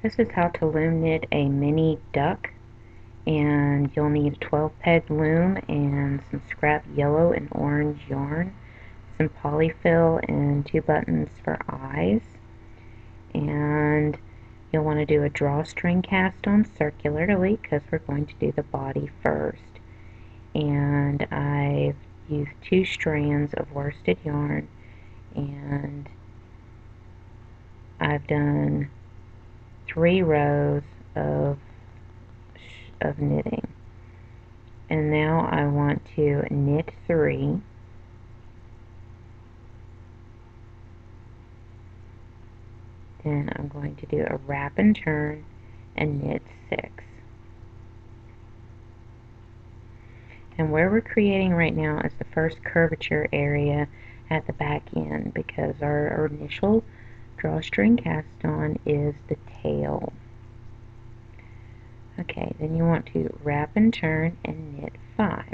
This is how to loom knit a mini duck, and you'll need a 12 peg loom and some scrap yellow and orange yarn, some polyfill, and 2 buttons for eyes. And you'll want to do a drawstring cast on circularly because we're going to do the body first. And I've used 2 strands of worsted yarn, and I've done 3 rows of knitting. And now I want to knit 3, then I'm going to do a wrap and turn and knit 6. And where we're creating right now is the first curvature area at the back end, because our initial drawstring cast on is the tail. Okay, then you want to wrap and turn and knit 5.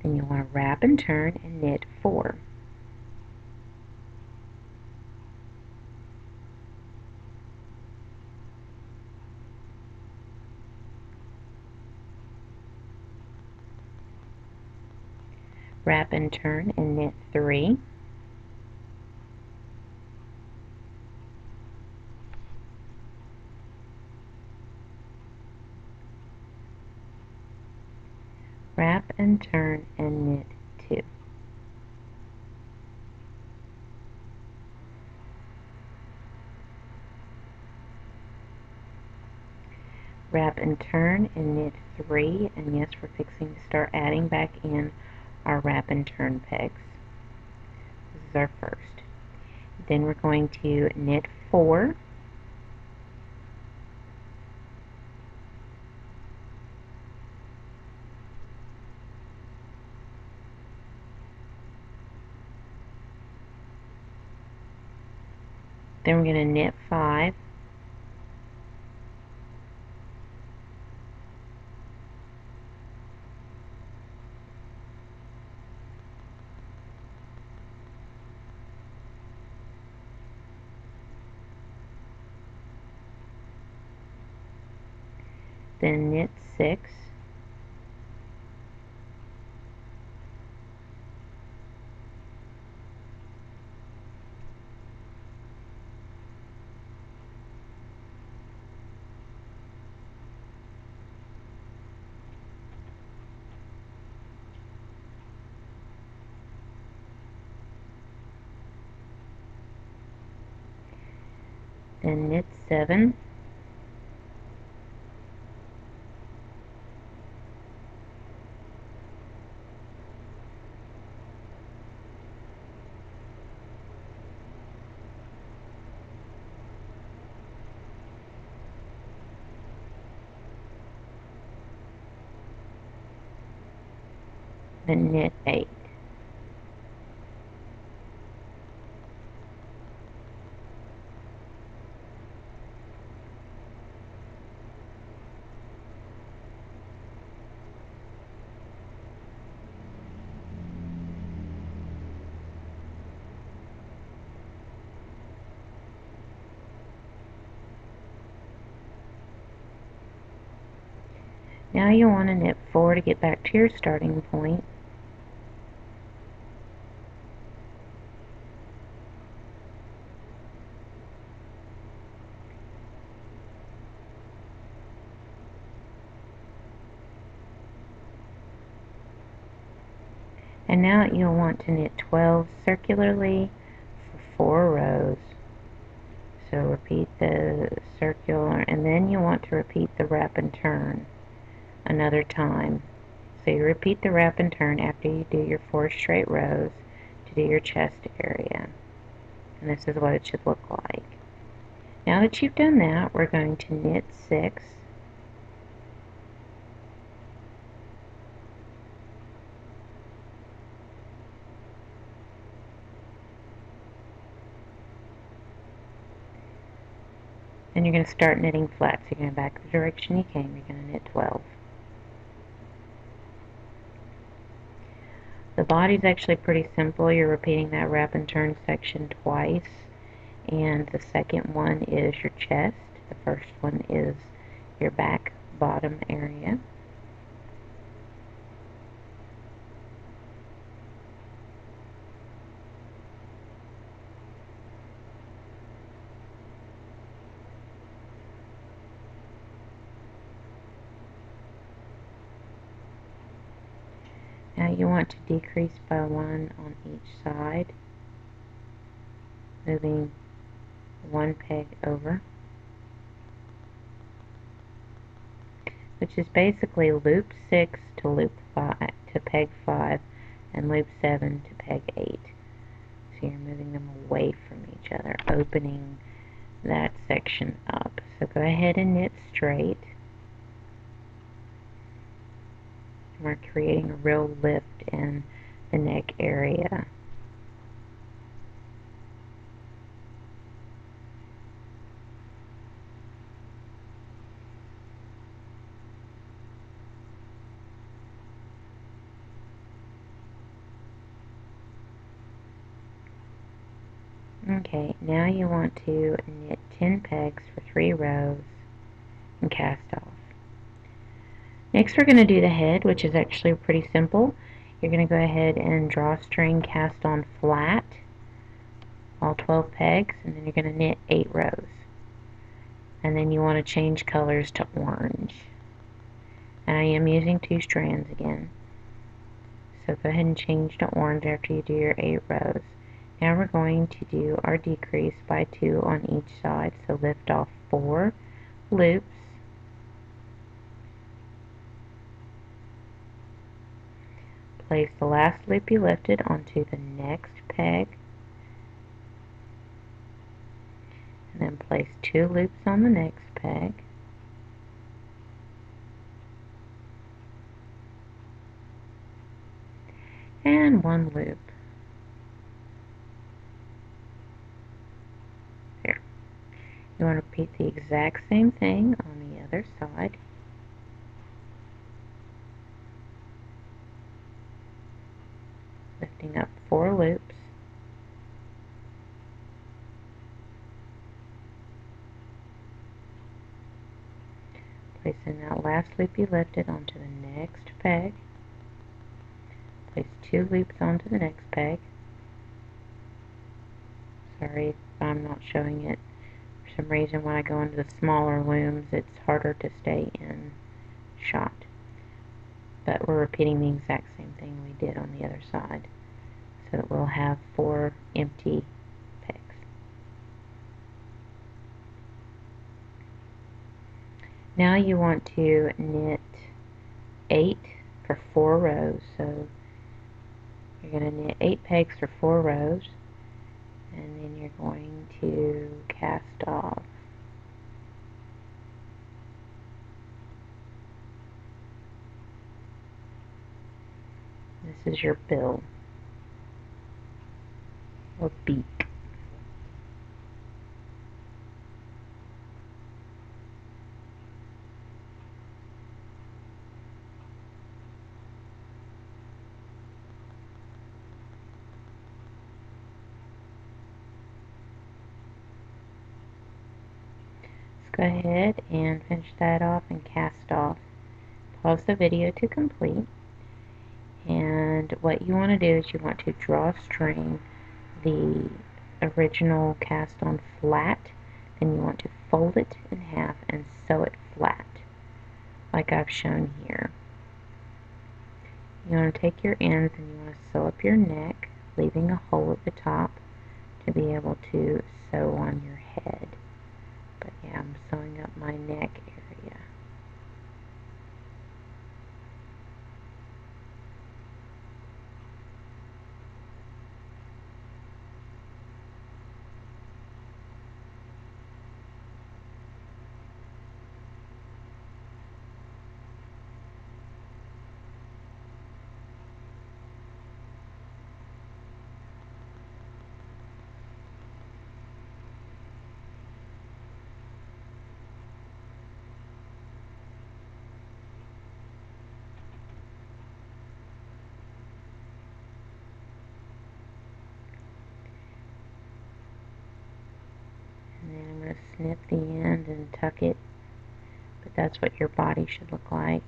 Then you want to wrap and turn and knit 4. Wrap and turn and knit 3. Wrap and turn and knit 2. Wrap and turn and knit 3, and yes, we're fixing to start adding back in our wrap and turn pegs. This is our first. Then we're going to knit 4, then we're going to knit 5, then knit 6, then knit 7, then knit 8. Now you want to knit 4 to get back to your starting point. And now you'll want to knit 12 circularly for 4 rows. So repeat the circular, and then you want to repeat the wrap and turn another time. So you repeat the wrap and turn after you do your 4 straight rows to do your chest area. And this is what it should look like. Now that you've done that, we're going to knit 6, Then you're going to start knitting flat. So you're going to back the direction you came. You're going to knit 12. The body's actually pretty simple. You're repeating that wrap and turn section twice. And the second one is your chest. The first one is your back bottom area. Now you want to decrease by 1 on each side, moving 1 peg over, which is basically loop 6 to loop 5 to peg 5 and loop 7 to peg 8. So you're moving them away from each other, opening that section up. So go ahead and knit straight. We're creating a real lift in the neck area. Okay, now you want to knit 10 pegs for 3 rows and cast off. Next we're going to do the head, which is actually pretty simple. You're going to go ahead and draw a string, cast on flat, all 12 pegs, and then you're going to knit 8 rows. And then you want to change colors to orange. And I am using 2 strands again. So go ahead and change to orange after you do your 8 rows. Now we're going to do our decrease by 2 on each side. So lift off 4 loops. Place the last loop you lifted onto the next peg. And then place 2 loops on the next peg. And 1 loop. There. You want to repeat the exact same thing on the other side. Lifting up 4 loops. Placing that last loop you lifted onto the next peg. Place 2 loops onto the next peg. Sorry if I'm not showing it. For some reason when I go into the smaller looms it's harder to stay in shot. But we're repeating the exact same thing we did on the other side. So that we'll have 4 empty pegs. Now you want to knit 8 for 4 rows. So you're going to knit 8 pegs for 4 rows, and then you're going to cast off. This is your bill or beak. Go ahead and finish that off and cast off. Pause the video to complete. And what you want to do is you want to draw a string, the original cast on flat, then you want to fold it in half and sew it flat, like I've shown here. You want to take your ends and you want to sew up your neck, leaving a hole at the top to be able to sew on your head. But yeah, I'm sewing up my neck area. to snip the end and tuck it, but that's what your body should look like.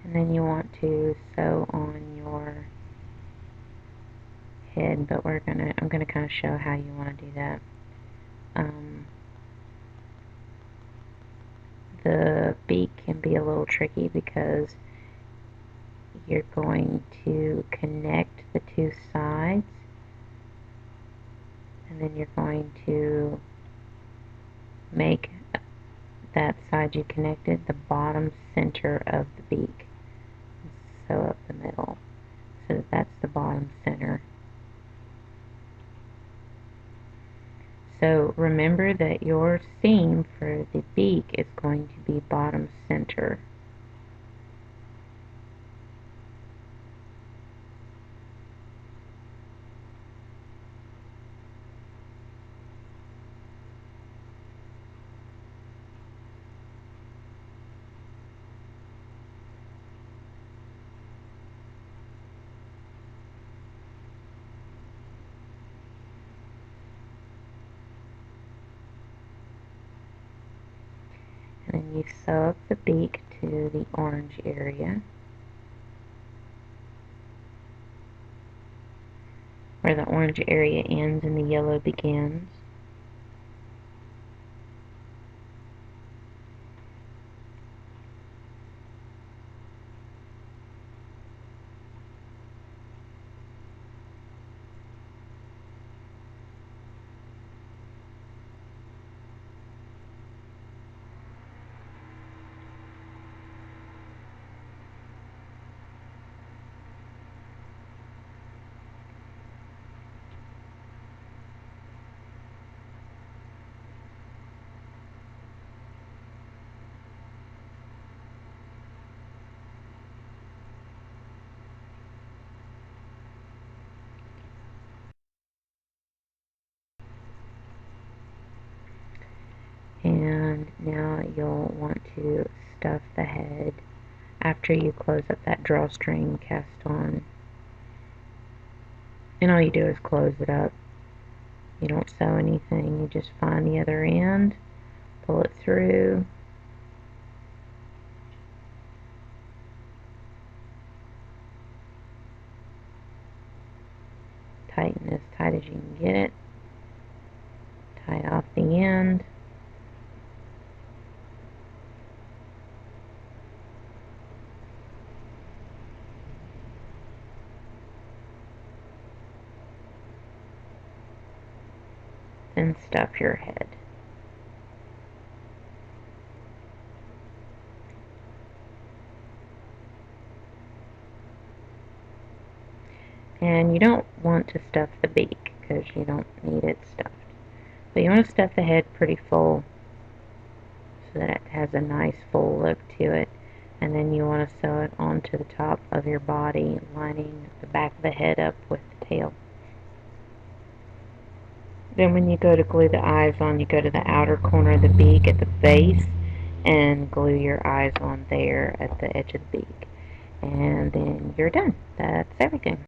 And then you want to sew on your head, but I'm gonna kind of show how you want to do that. The beak can be a little tricky because you're going to connect the two sides, and then you're going to make that side you connected the bottom center of the beak. Sew up the middle so that that's the bottom center. So remember that your seam for the beak is going to be bottom center. And then you sew up the beak to the orange area, where the orange area ends and the yellow begins. And now you'll want to stuff the head after you close up that drawstring cast on. And all you do is close it up. You don't sew anything, you just find the other end, pull it through, tighten as tight as you can get it, tie off the end, then stuff your head. And you don't want to stuff the beak because you don't need it stuffed. But you want to stuff the head pretty full so that it has a nice full look to it. And then you want to sew it onto the top of your body, lining the back of the head up with the tail. Then when you go to glue the eyes on, you go to the outer corner of the beak at the base and glue your eyes on there at the edge of the beak. And then you're done. That's everything.